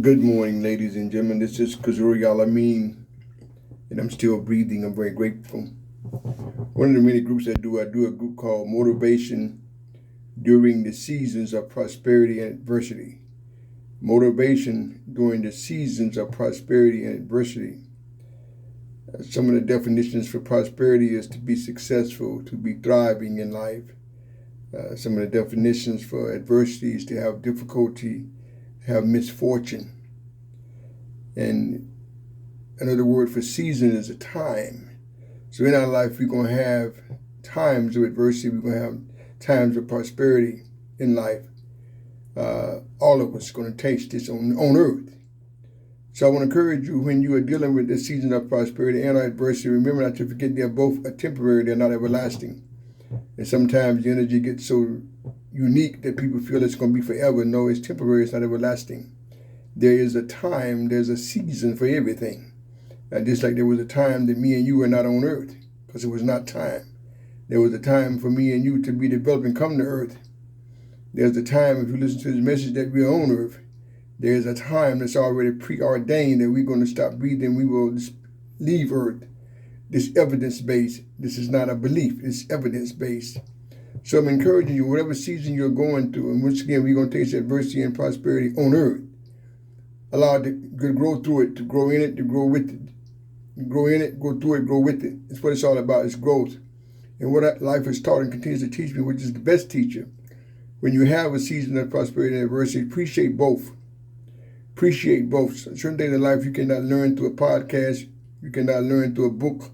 Good morning, ladies and gentlemen. This is Kazuri Alameen, and I'm still breathing. I'm very grateful. One of the many groups I do a group called Motivation During the Seasons of Prosperity and Adversity. Motivation during the seasons of prosperity and adversity. Some of the definitions for prosperity is to be successful, to be thriving in life. Some of the definitions for adversity is to have difficulty, have misfortune. And another word for season is a time. So in our life, we're going to have times of adversity. We're going to have times of prosperity in life. All of us are going to taste this on earth. So I want to encourage you, when you are dealing with this season of prosperity and adversity, remember not to forget they're both temporary. They're not everlasting. And sometimes the energy gets so unique that people feel it's going to be forever. No, it's temporary. It's not everlasting. There is a time, there's a season for everything. Just like there was a time that me and you were not on earth, because it was not time. There was a time for me and you to be developed and come to earth. There's a time, if you listen to this message, that we're on earth. There's a time that's already preordained that we're going to stop breathing. We will leave earth. This evidence-based. This is not a belief. It's evidence-based. So I'm encouraging you, whatever season you're going through, and once again, we're going to taste adversity and prosperity on earth. Allow it to grow through it, to grow in it, to grow with it. Grow in it, go through it, grow with it. It's what it's all about. It's growth. And what life has taught and continues to teach me, which is the best teacher, when you have a season of prosperity and adversity, appreciate both. Appreciate both. Certain things in life you cannot learn through a podcast. You cannot learn through a book.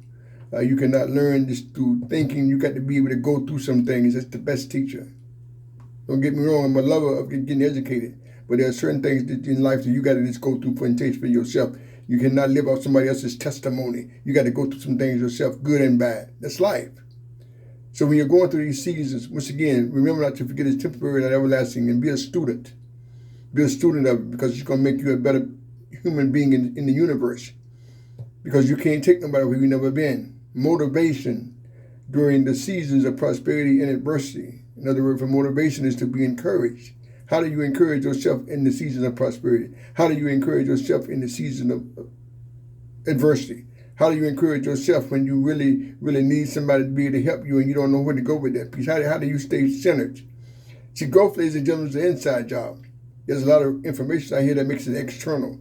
You cannot learn just through thinking. You got to be able to go through some things. That's the best teacher. Don't get me wrong. I'm a lover of getting educated. But there are certain things that in life that you got to just go through and taste for yourself. You cannot live off somebody else's testimony. You got to go through some things yourself, good and bad. That's life. So when you're going through these seasons, once again, remember not to forget it's temporary and everlasting, and be a student. Be a student of it, because it's going to make you a better human being in the universe. Because you can't take nobody where you've never been. Motivation during the seasons of prosperity and adversity. Another word for motivation is to be encouraged. How do you encourage yourself in the season of prosperity? How do you encourage yourself in the season of adversity? How do you encourage yourself when you really, really need somebody to be able to help you and you don't know where to go with that piece? How do you stay centered? See, growth, ladies and gentlemen, is an inside job. There's a lot of information out here that makes it external.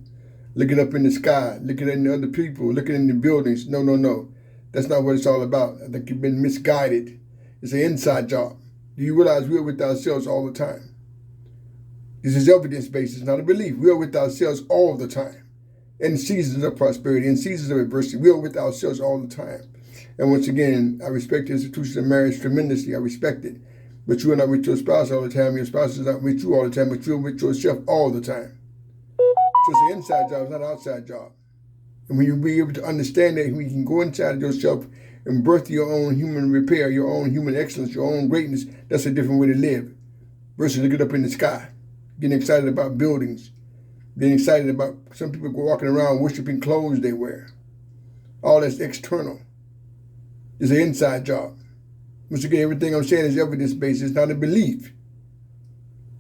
Looking up in the sky, looking at the other people, looking in the buildings. No. That's not what it's all about. I think you've been misguided. It's an inside job. Do you realize we're with ourselves all the time? This is evidence-based. It's not a belief. We are with ourselves all the time. In seasons of prosperity, in seasons of adversity, we are with ourselves all the time. And once again, I respect the institution of marriage tremendously. I respect it. But you are not with your spouse all the time. Your spouse is not with you all the time, but you're with yourself all the time. So it's an inside job, it's not an outside job. And when you be able to understand that, when you can go inside of yourself and birth your own human repair, your own human excellence, your own greatness, that's a different way to live. Versus looking up in the sky, getting excited about buildings, getting excited about some people walking around worshiping clothes they wear. All that's external. It's an inside job. Once again, everything I'm saying is evidence-based. It's not a belief.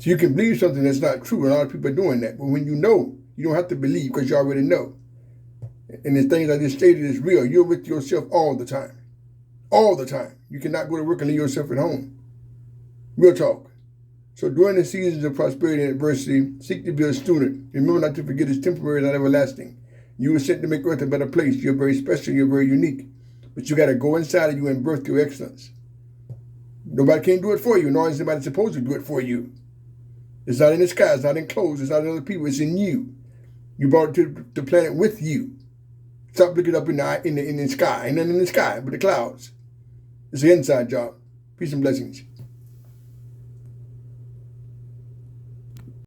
So you can believe something that's not true, and a lot of people are doing that. But when you know, you don't have to believe, because you already know. And the things I just stated is real. You're with yourself all the time. All the time. You cannot go to work and leave yourself at home. Real talk. So during the seasons of prosperity and adversity, seek to be a student. Remember not to forget it's temporary, not everlasting. You were sent to make earth a better place. You're very special. You're very unique. But you got to go inside of you and birth your excellence. Nobody can do it for you, nor is anybody supposed to do it for you. It's not in the sky. It's not in clothes. It's not in other people. It's in you. You brought it to the planet with you. Stop looking up in the sky. Ain't nothing in the sky but the clouds. It's an inside job. Peace and blessings.